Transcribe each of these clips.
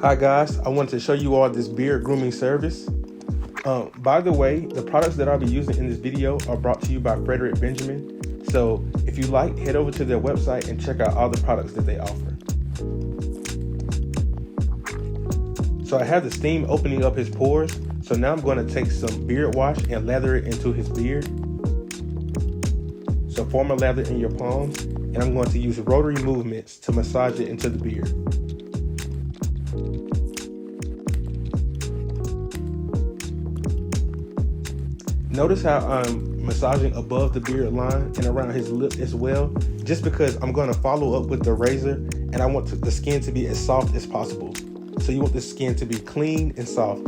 Hi guys, I wanted to show you all this beard grooming service. By the way, the products that I'll be using in this video are brought to you by Frederick Benjamin. So if you like, head over to their website and check out all the products that they offer. So I have the steam opening up his pores. So now I'm going to take some beard wash and lather it into his beard. So form a lather in your palms, and I'm going to use rotary movements to massage it into the beard. Notice how I'm massaging above the beard line and around his lip as well, just because I'm going to follow up with the razor and I want the skin to be as soft as possible. So you want the skin to be clean and soft.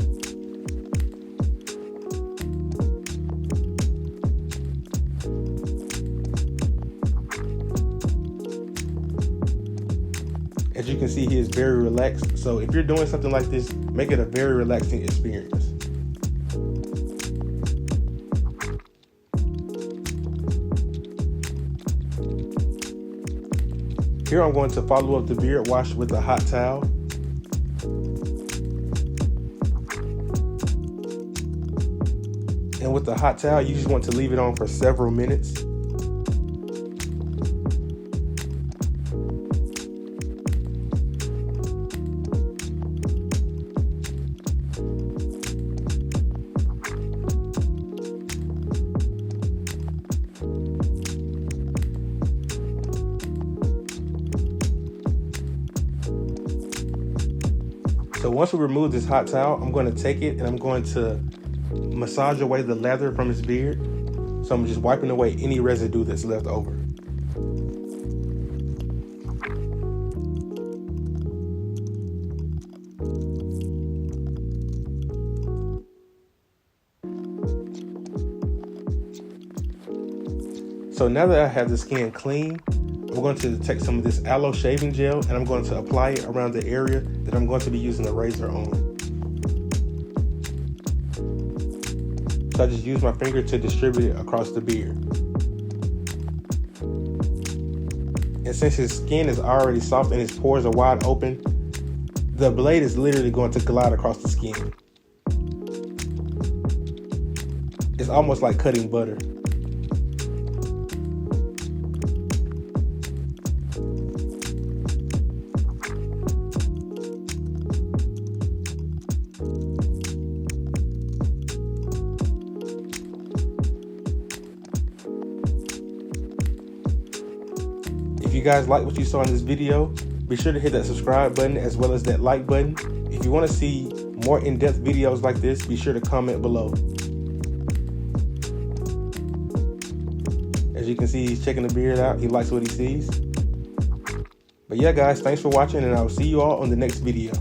As you can see, he is very relaxed. So if you're doing something like this, make it a very relaxing experience. Here I'm going to follow up the beard wash with a hot towel. And with the hot towel, you just want to leave it on for several minutes. So once we remove this hot towel, I'm going to take it and I'm going to massage away the lather from his beard. So I'm just wiping away any residue that's left over. So now that I have the skin clean, I'm going to take some of this aloe shaving gel and I'm going to apply it around the area that I'm going to be using the razor on. So I just use my finger to distribute it across the beard. And since his skin is already soft and his pores are wide open, the blade is literally going to glide across the skin. It's almost like cutting butter. If you guys like what you saw in this video, be sure to hit that subscribe button as well as that like button. If you want to see more in-depth videos like this, be sure to comment below. As you can see, he's checking the beard out. He likes what he sees. But yeah, guys, thanks for watching, and I'll see you all on the next video.